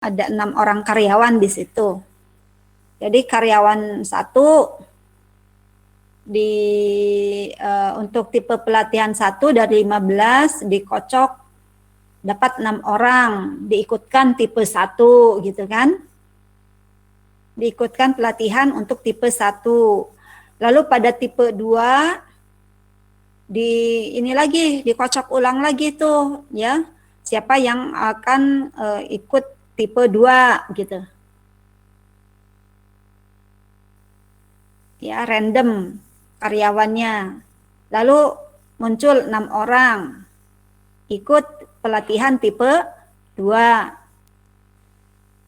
ada 6 orang karyawan di situ. Jadi karyawan 1 untuk tipe pelatihan 1 dari 15 dikocok dapat 6 orang, diikutkan tipe 1 gitu kan. Diikutkan pelatihan untuk tipe 1. Lalu pada tipe 2 ini lagi dikocok ulang lagi tuh ya. Siapa yang akan ikut tipe 2 gitu. Ya, random karyawannya. Lalu muncul 6 orang ikut pelatihan tipe 2.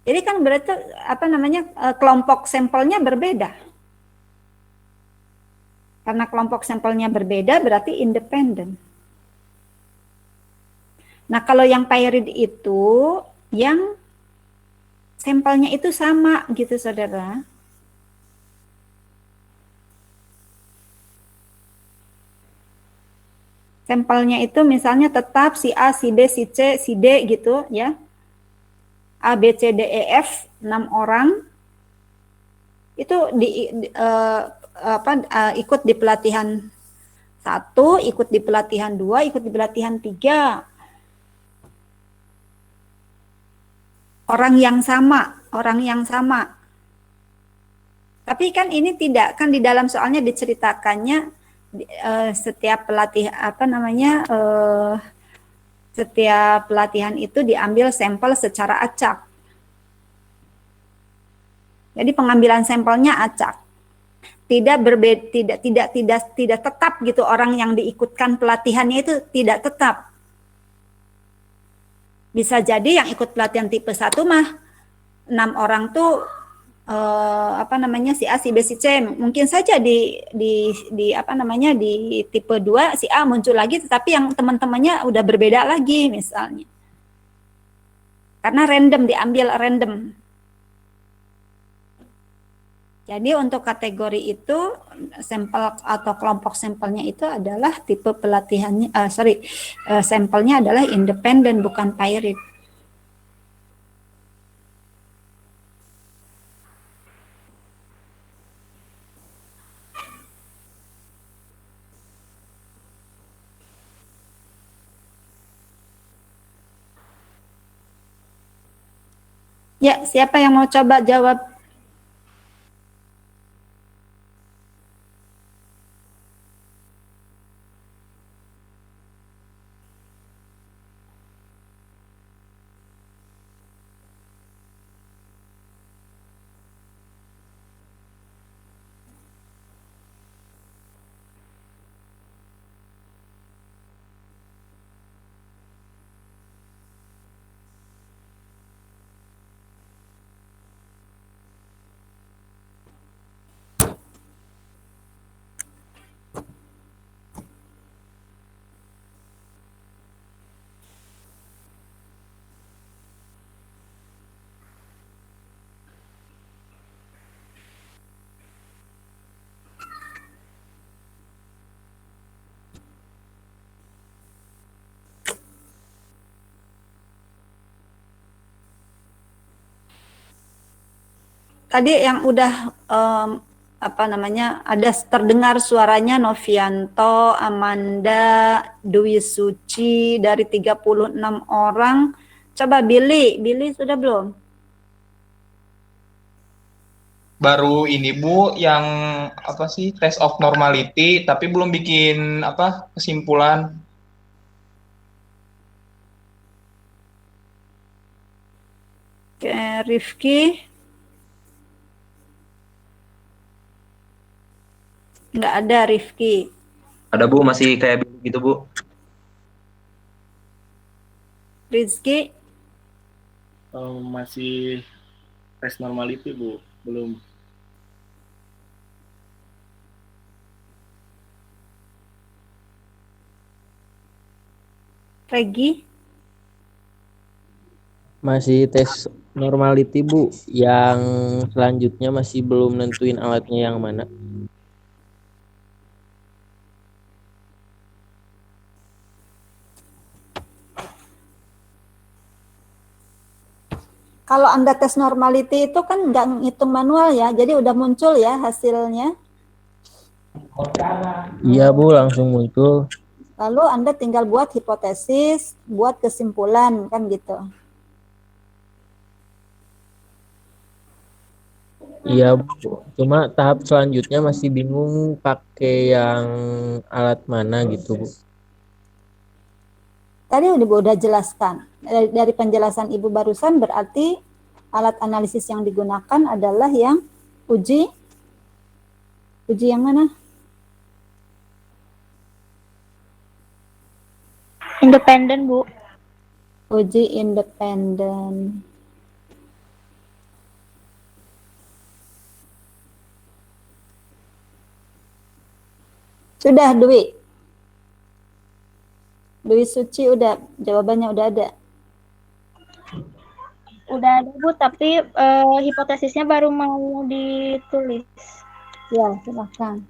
Jadi kan berarti kelompok sampelnya berbeda. Karena kelompok sampelnya berbeda berarti independen. Nah, kalau yang paired itu yang sampelnya itu sama gitu, Saudara. Sampelnya itu misalnya tetap si A, si B, si C, si D gitu ya. A, B, C, D, E, F 6 orang itu ikut di pelatihan 1, ikut di pelatihan 2, ikut di pelatihan 3. Orang yang sama. Tapi kan ini tidak, kan di dalam soalnya diceritakannya setiap setiap pelatihan itu diambil sampel secara acak. Jadi pengambilan sampelnya acak. Tidak tetap gitu, orang yang diikutkan pelatihannya itu tidak tetap. Bisa jadi yang ikut pelatihan tipe 1 mah 6 orang tuh si A, si B, si C. Mungkin saja di tipe 2 si A muncul lagi tetapi yang teman-temannya udah berbeda lagi misalnya. Karena random, diambil random. Jadi untuk kategori itu sampel atau kelompok sampelnya itu adalah tipe pelatihannya sampelnya adalah independen bukan paired. Ya, siapa yang mau coba jawab? Tadi yang udah ada terdengar suaranya Novianto, Amanda, Dwi Suci dari 36 orang. Coba Billy sudah belum? Baru ini Bu yang test of normality tapi belum bikin kesimpulan. Oke, Rifki. Nggak ada Rifki. Ada Bu, masih kayak gitu Bu. Rizky. Masih tes normality Bu, belum. Regi. Masih tes normality Bu, yang selanjutnya masih belum nentuin alatnya yang mana. Kalau Anda tes normality itu kan nggak ngitung manual ya, jadi udah muncul ya hasilnya. Iya Bu, langsung muncul. Lalu Anda tinggal buat hipotesis, buat kesimpulan, kan gitu. Iya Bu, cuma tahap selanjutnya masih bingung pakai yang alat mana gitu Bu. Tadi udah jelaskan. Dari penjelasan Ibu barusan berarti alat analisis yang digunakan adalah yang uji yang mana? Independen, Bu. Uji independen. Sudah, Dwi. Dwi Suci udah, jawabannya udah ada. Udah ada, Bu, tapi hipotesisnya baru mau ditulis. Ya, silahkan.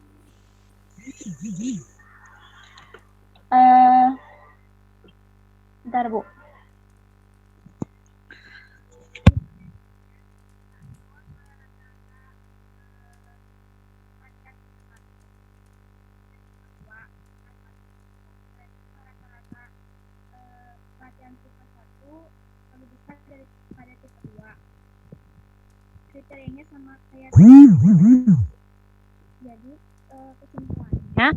Bentar, Bu. Kriterianya sama kayak jadi kesimpulannya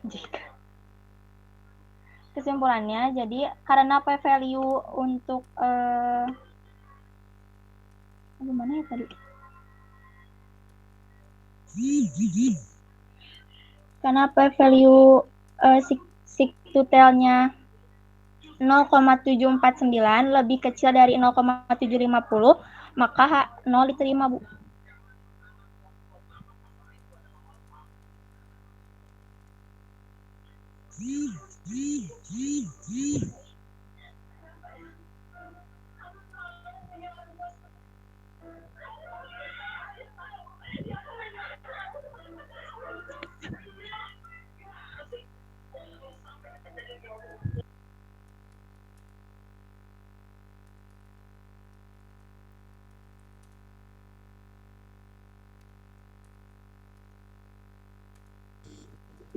jika kesimpulannya jadi karena P value untuk gimana ya tadi, karena P value sigtutelnya 0,749 lebih kecil dari 0,750, maka 0 diterima, Bu.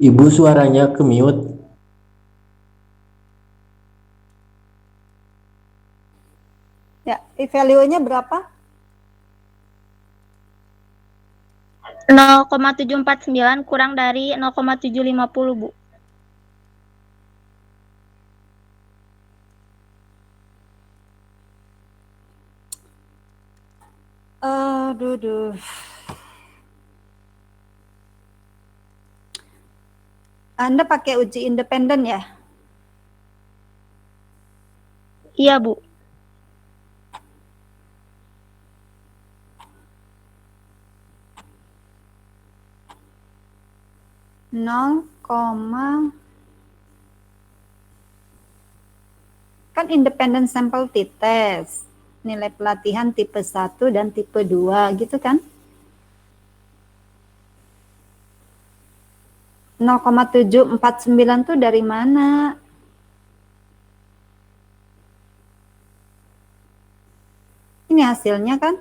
Ibu suaranya ke mute. Ya, value-nya berapa? 0,749 kurang dari 0,750, Bu. Aduh. Anda pakai uji independen ya? Iya, Bu. Kan independent sample t-test, nilai pelatihan tipe 1 dan tipe 2 gitu kan? 0,749 tuh dari mana? Ini hasilnya kan?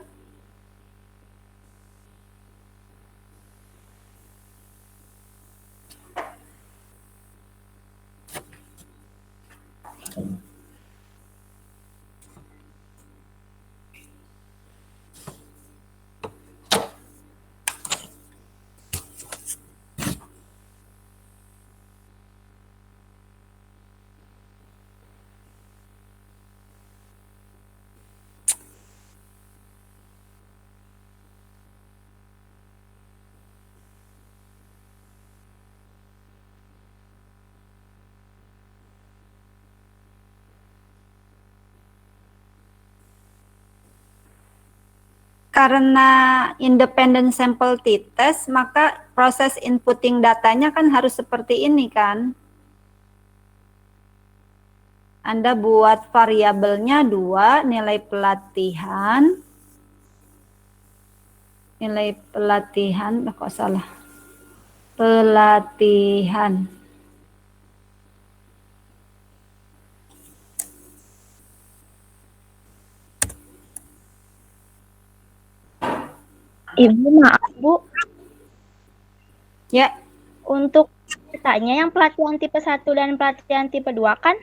Karena independent sample t-test, maka proses inputting datanya kan harus seperti ini kan? Anda buat variabelnya 2, nilai pelatihan, kok salah? Pelatihan. Ibu, maaf Bu, Ya, untuk datanya yang pelatihan tipe 1 dan pelatihan tipe 2 kan?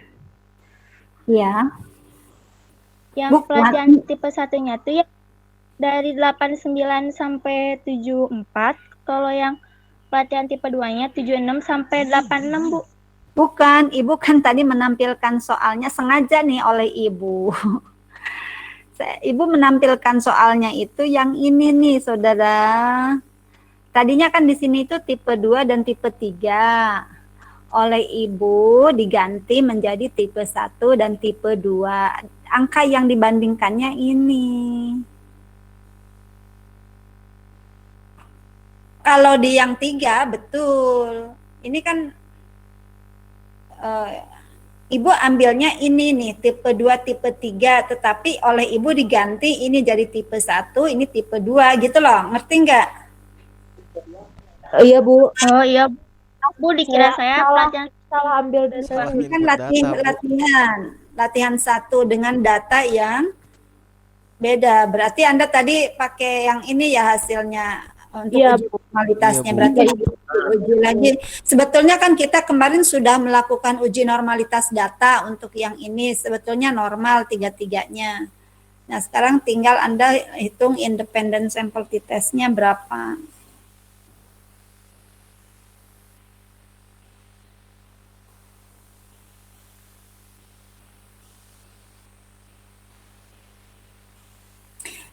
ya. Yang Bukan. pelatihan tipe 1-nya tuh ya dari 89 sampai 74. Kalau yang pelatihan tipe 2-nya 76 sampai 86, Bu. Bukan, Ibu kan tadi menampilkan soalnya sengaja nih oleh Ibu. Ibu menampilkan soalnya itu yang ini nih, Saudara. Tadinya kan di sini itu tipe 2 dan tipe 3. Oleh Ibu diganti menjadi tipe 1 dan tipe 2. Angka yang dibandingkannya ini. Kalau di yang 3 betul. Ini kan Ibu ambilnya ini nih, tipe 2, tipe 3, tetapi oleh Ibu diganti ini jadi tipe 1, ini tipe 2 gitu loh. Ngerti nggak? Iya Bu, Oh iya, Bu, dikira saya salah pelatihan salah ambil tipe datanya. Salah Ini kan input data, Bu. latihan 1 dengan data yang beda. Berarti Anda tadi pakai yang ini ya hasilnya untuk Iya, uji normalitasnya. Iya, Bu. Berarti uji lagi. Sebetulnya kan kita kemarin sudah melakukan uji normalitas data untuk yang ini. Sebetulnya normal tiga-tiganya. Nah, sekarang tinggal Anda hitung independent sample t-testnya berapa.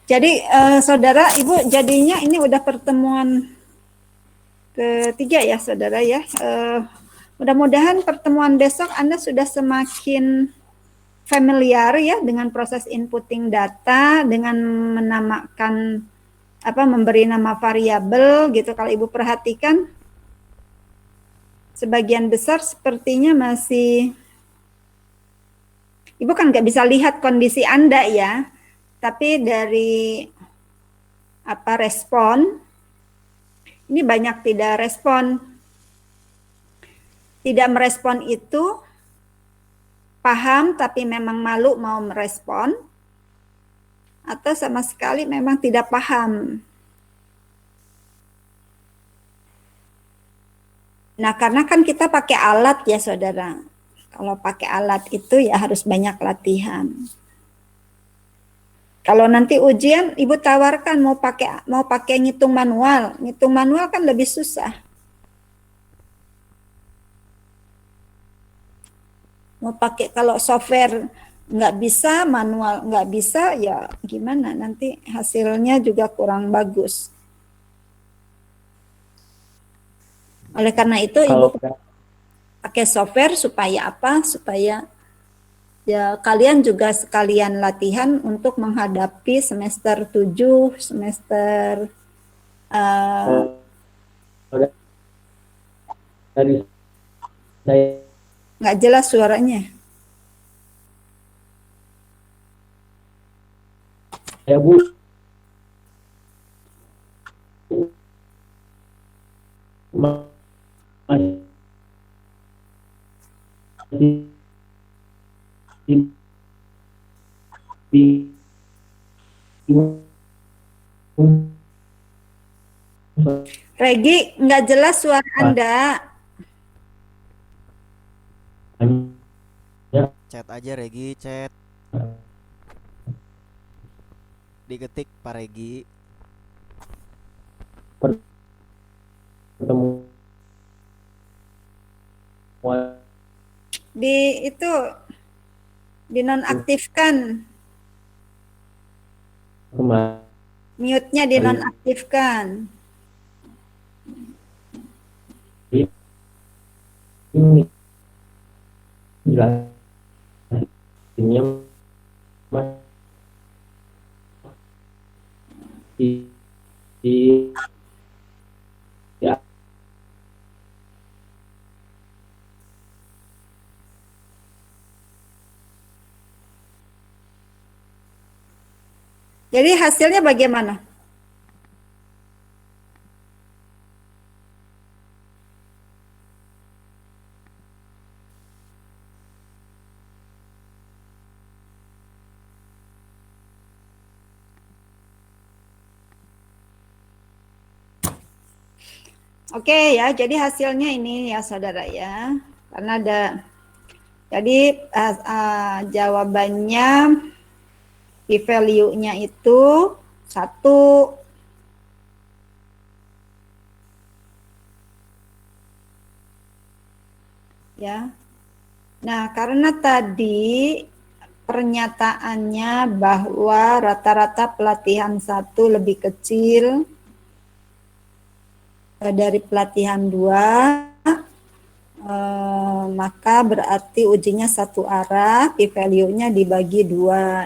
Jadi saudara, Ibu jadinya ini udah pertemuan ketiga ya saudara ya. Mudah-mudahan pertemuan besok Anda sudah semakin familiar ya dengan proses inputting data, dengan menamakan memberi nama variabel gitu. Kalau Ibu perhatikan sebagian besar sepertinya masih Ibu kan nggak bisa lihat kondisi Anda ya. Tapi dari respon, ini banyak tidak respon. Tidak merespon itu paham tapi memang malu mau merespon, atau sama sekali memang tidak paham. Nah, karena kan kita pakai alat ya saudara. Kalau pakai alat itu ya harus banyak latihan. Kalau nanti ujian Ibu tawarkan mau pakai ngitung manual. Ngitung manual kan lebih susah. Mau pakai kalau software nggak bisa, manual nggak bisa, ya gimana nanti hasilnya juga kurang bagus. Oleh karena itu Kalau Ibu pakai software supaya apa? Supaya ya kalian juga sekalian latihan untuk menghadapi semester 7, semester dari saya nggak jelas suaranya. Bu, masih di Regi, nggak jelas suara Anda. Chat aja Regi, chat. Diketik Pak Regi. pertemuan Itu dinonaktifkan. kemarin Mute-nya dinonaktifkan. ini jelasnya di ya Jadi hasilnya bagaimana? Oke ya, jadi hasilnya ini ya saudara ya. Karena ada, jadi jawabannya p-value-nya itu 1. Ya. Nah, karena tadi pernyataannya bahwa rata-rata pelatihan 1 lebih kecil dari pelatihan 2, maka berarti ujinya satu arah, p-value-nya dibagi 2.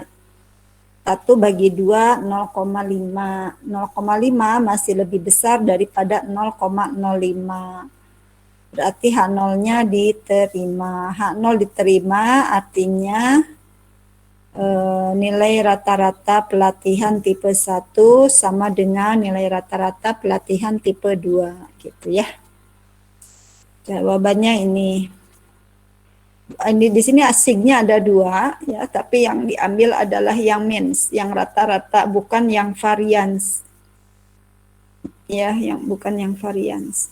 1 bagi 2, 0,5. 0,5 masih lebih besar daripada 0,05. Berarti H0-nya diterima. H0 diterima artinya nilai rata-rata pelatihan tipe 1 sama dengan nilai rata-rata pelatihan tipe 2 gitu ya. Jawabannya ini di sini asignya ada 2 ya, tapi yang diambil adalah yang means, yang rata-rata, bukan yang variance. Ya, yang bukan yang variance.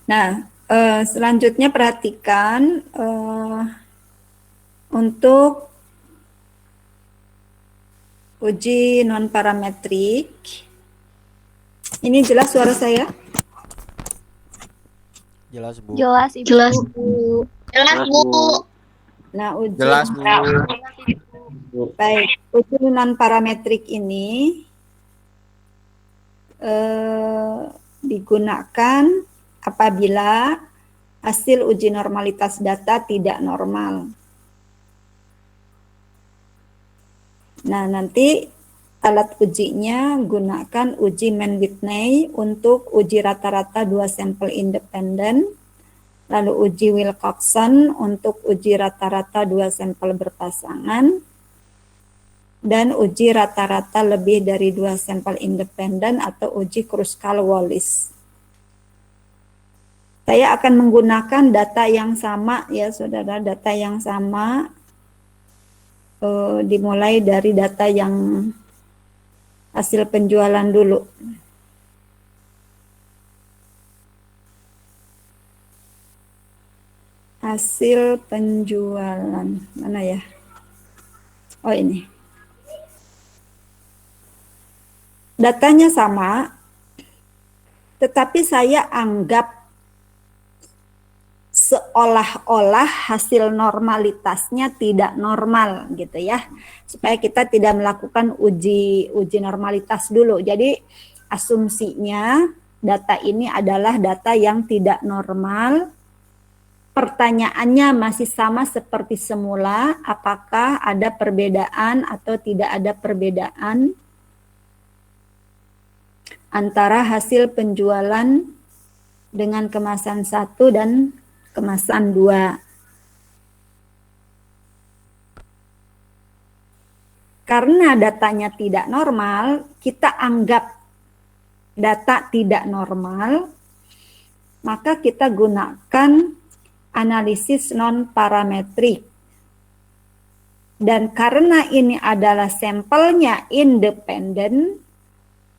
Nah, selanjutnya perhatikan untuk uji non-parametrik. Ini jelas suara saya? Jelas, Bu. Jelas, Ibu. Jelas, Bu. Jelas, Bu. Nah, uji Jelas, Bu. baik, uji non-parametrik ini digunakan apabila hasil uji normalitas data tidak normal. Nah, nanti alat ujinya gunakan uji Mann-Whitney untuk uji rata-rata 2 sampel independen, lalu uji Wilcoxon untuk uji rata-rata 2 sampel berpasangan, dan uji rata-rata lebih dari 2 sampel independen atau uji Kruskal-Wallis. Saya akan menggunakan data yang sama ya saudara, data yang sama dimulai dari data yang hasil penjualan dulu. Hasil penjualan, mana ya? Oh ini. Datanya sama, tetapi saya anggap seolah-olah hasil normalitasnya tidak normal gitu ya, supaya kita tidak melakukan uji normalitas dulu. Jadi asumsinya data ini adalah data yang tidak normal. Pertanyaannya masih sama seperti semula, apakah ada perbedaan atau tidak ada perbedaan antara hasil penjualan dengan kemasan 1 dan kemasan 2. Karena datanya tidak normal, kita anggap data tidak normal, maka kita gunakan analisis non-parametrik. Dan karena ini adalah sampelnya independen,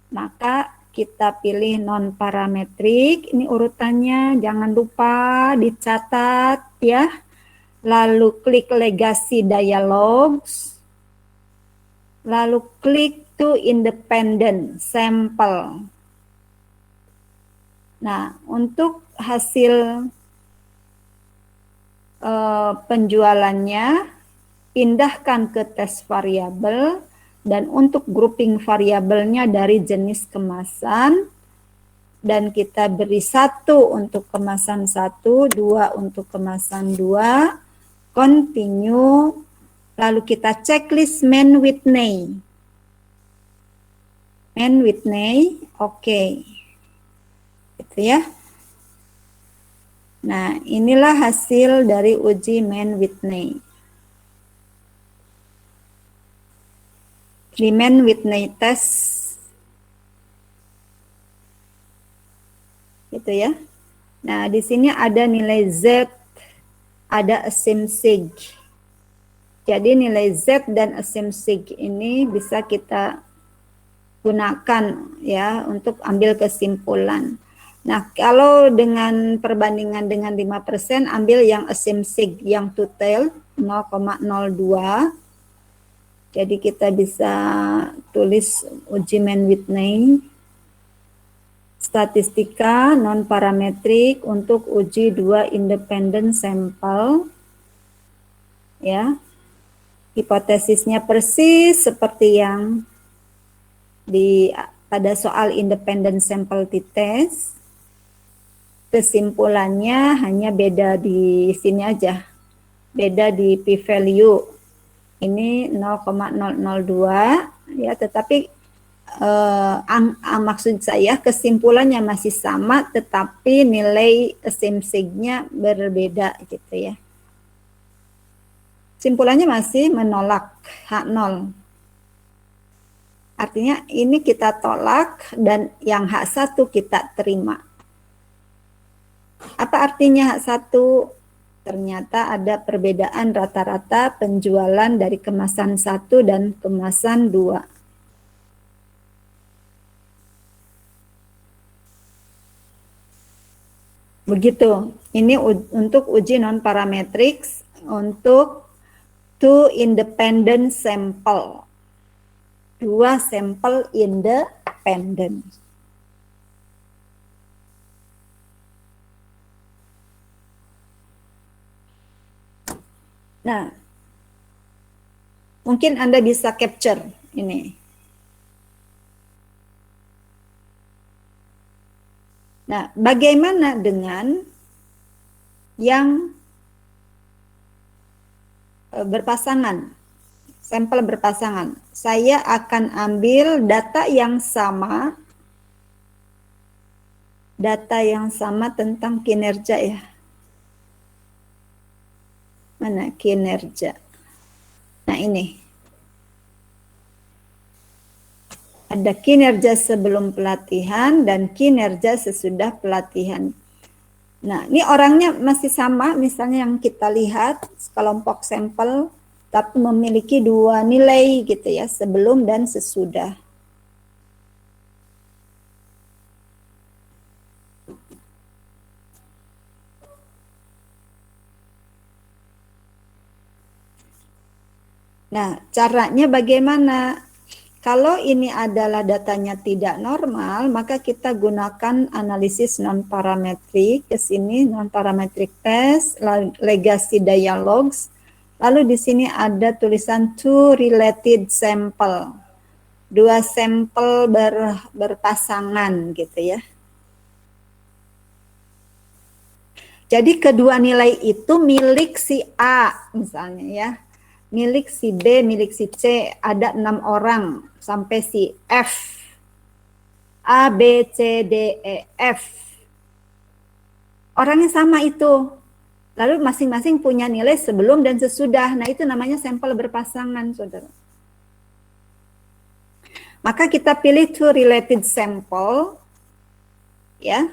maka kita pilih non-parametrik. Ini urutannya, jangan lupa dicatat ya. Lalu klik legacy dialogs. Lalu klik to independent sample. Nah, untuk hasil penjualannya, pindahkan ke tes variabel, dan untuk grouping variabelnya dari jenis kemasan, dan kita beri 1 untuk kemasan 1, 2 untuk kemasan 2, continue, lalu kita checklist Mann-Whitney. Mann-Whitney, oke. Gitu ya. Nah, inilah hasil dari uji Mann-Whitney. Di Mann-Whitney test, gitu ya. Nah, di sini ada nilai Z ada asim sig. Jadi nilai Z dan asim sig ini bisa kita gunakan ya untuk ambil kesimpulan. Nah, kalau dengan perbandingan dengan 5%, ambil yang asim sig yang total 0,02. Jadi kita bisa tulis uji Mann-Whitney, statistika non-parametrik untuk uji 2 independent sampel. Ya, hipotesisnya persis seperti yang pada soal independent sample t-test. Kesimpulannya hanya beda di sini aja, beda di p-value. Ini 0,002 ya, tetapi maksud saya kesimpulannya masih sama, tetapi nilai asim sig-nya berbeda gitu ya. Simpulannya masih menolak H0. Artinya ini kita tolak dan yang H1 kita terima. Apa artinya H1? Ternyata ada perbedaan rata-rata penjualan dari kemasan 1 dan kemasan 2. Begitu. Ini untuk uji non-parametrik untuk 2 independent sampel. 2 sampel independent. Nah, mungkin Anda bisa capture ini. Nah, bagaimana dengan yang berpasangan, sampel berpasangan? Saya akan ambil data yang sama tentang kinerja ya. Mana kinerja? Nah ini. Ada kinerja sebelum pelatihan dan kinerja sesudah pelatihan. Nah, ini orangnya masih sama, misalnya yang kita lihat kelompok sampel, tapi memiliki 2 nilai gitu ya, sebelum dan sesudah. Nah, caranya bagaimana? Kalau ini adalah datanya tidak normal, maka kita gunakan analisis non-parametrik. Ke sini non-parametric test, legacy dialogues. Lalu di sini ada tulisan 2 related sample. 2 sampel berpasangan gitu ya. Jadi kedua nilai itu milik si A misalnya ya. Milik si B, milik si C, ada 6 orang sampai si F. A, B, C, D, E, F. Orangnya sama itu. Lalu masing-masing punya nilai sebelum dan sesudah. Nah, itu namanya sampel berpasangan, saudara. Maka kita pilih 2 related sample. Ya.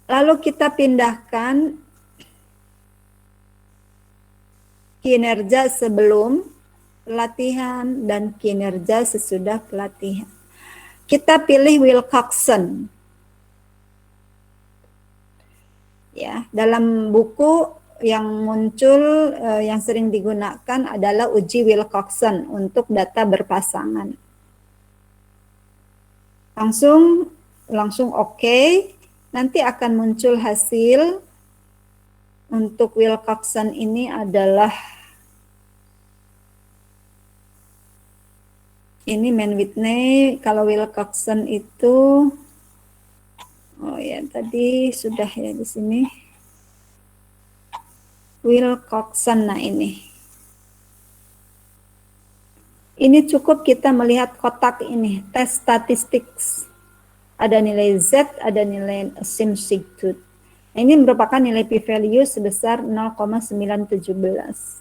Lalu kita pindahkan kinerja sebelum pelatihan dan kinerja sesudah pelatihan. Kita pilih Wilcoxon. Ya, dalam buku yang muncul yang sering digunakan adalah uji Wilcoxon untuk data berpasangan. Langsung oke. Nanti akan muncul hasil untuk Wilcoxon ini adalah ini Mann-Whitney. Kalau Wilcoxon itu oh ya tadi sudah ya di sini Wilcoxon. Nah ini cukup kita melihat kotak ini tes statistics. Ada nilai Z, ada nilai asim sig2. Nah, ini merupakan nilai p-value sebesar 0,917.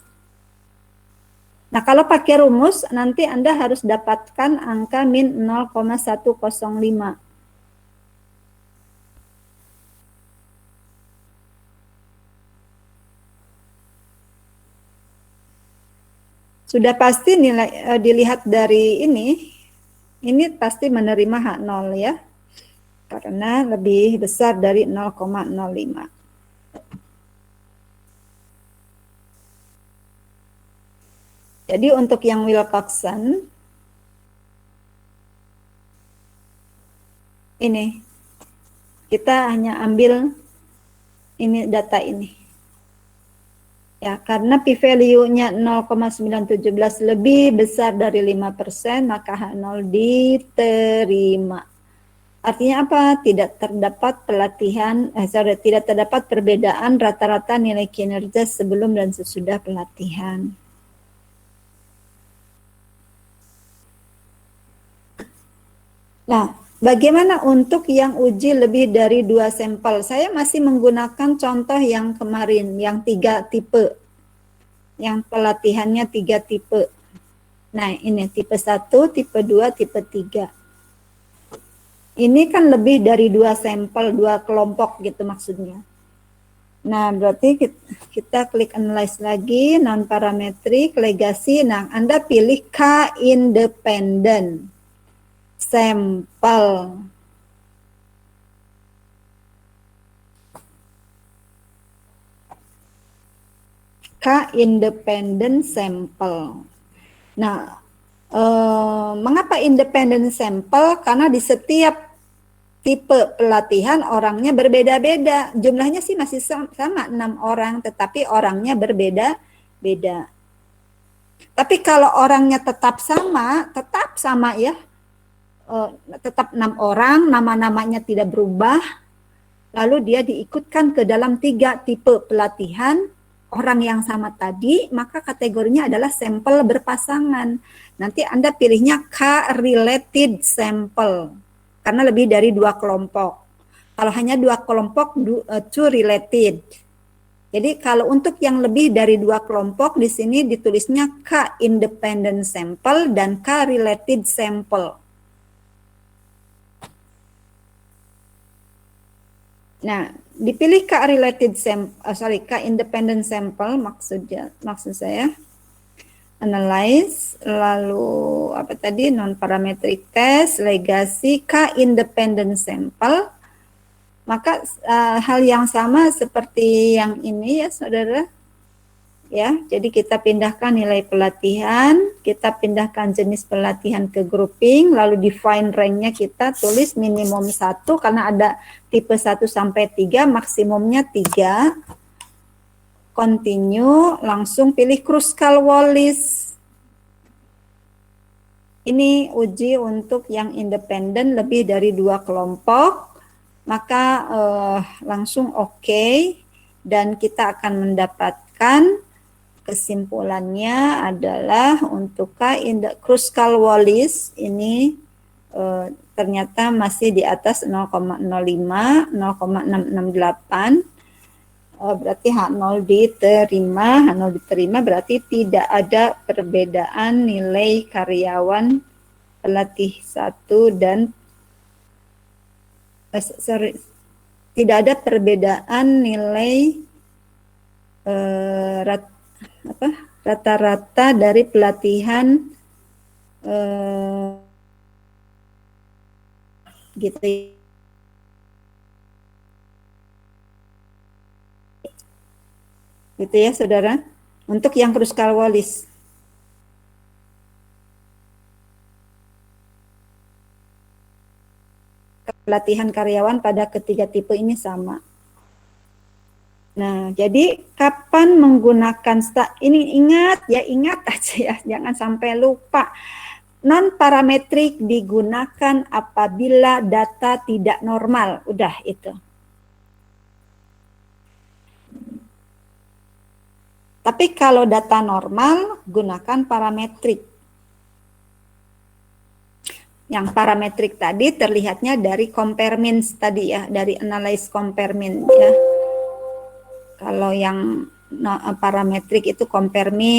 Nah, kalau pakai rumus, nanti Anda harus dapatkan angka min 0,105. Sudah pasti nilai dilihat dari ini pasti menerima H0 ya. Karena lebih besar dari 0,05. Jadi untuk yang Wilcoxon ini kita hanya ambil ini data ini. Ya, karena p-value-nya 0,917 lebih besar dari 5%, maka H0 diterima. Artinya apa? Tidak terdapat tidak terdapat perbedaan rata-rata nilai kinerja sebelum dan sesudah pelatihan. Nah, bagaimana untuk yang uji lebih dari 2 sampel? Saya masih menggunakan contoh yang kemarin, yang 3 tipe. Yang pelatihannya 3 tipe. Nah, ini tipe 1, tipe 2, tipe 3. Ini kan lebih dari 2 sampel, 2 kelompok gitu maksudnya. Nah, berarti kita klik analyze lagi, non-parametric, legacy. Nah, Anda pilih K independent sampel. K independent sampel. Nah, mengapa independent sampel? Karena di setiap tipe pelatihan orangnya berbeda-beda. Jumlahnya sih masih sama 6 orang, tetapi orangnya berbeda-beda. Tapi kalau orangnya tetap sama ya. Tetap 6 orang, nama-namanya tidak berubah, lalu dia diikutkan ke dalam 3 tipe pelatihan orang yang sama tadi, maka kategorinya adalah sampel berpasangan. Nanti Anda pilihnya K-related sample, karena lebih dari 2 kelompok. Kalau hanya 2 kelompok, 2 related. Jadi kalau untuk yang lebih dari 2 kelompok, di sini ditulisnya K-independent sample dan K-related sample. Nah, dipilih K-independent sample maksud saya analyze, lalu apa tadi non-parametric test, legacy, K-independent sample. Maka hal yang sama seperti yang ini ya saudara. Ya, jadi kita pindahkan nilai pelatihan, kita pindahkan jenis pelatihan ke grouping, lalu define rank-nya kita tulis minimum 1 karena ada tipe 1 sampai 3, maksimumnya 3. Continue, langsung pilih Kruskal-Wallis. Ini uji untuk yang independen lebih dari 2 kelompok, maka langsung oke, dan kita akan mendapatkan kesimpulannya adalah untuk Kruskal-Wallis ini ternyata masih di atas 0,05, 0,668. Berarti H0 diterima. H0 diterima berarti tidak ada perbedaan nilai karyawan pelatih 1 dan tidak ada perbedaan nilai rata-rata dari pelatihan gitu ya saudara, untuk yang Kruskal-Wallis. Pelatihan karyawan pada ketiga tipe ini sama. Nah, jadi kapan menggunakan ini ingat aja ya, jangan sampai lupa. Non-parametrik digunakan apabila data tidak normal, udah itu. Tapi kalau data normal, gunakan parametrik. Yang parametrik tadi terlihatnya dari compare means tadi ya, dari analyze compare means ya. Kalau yang parametrik itu compare means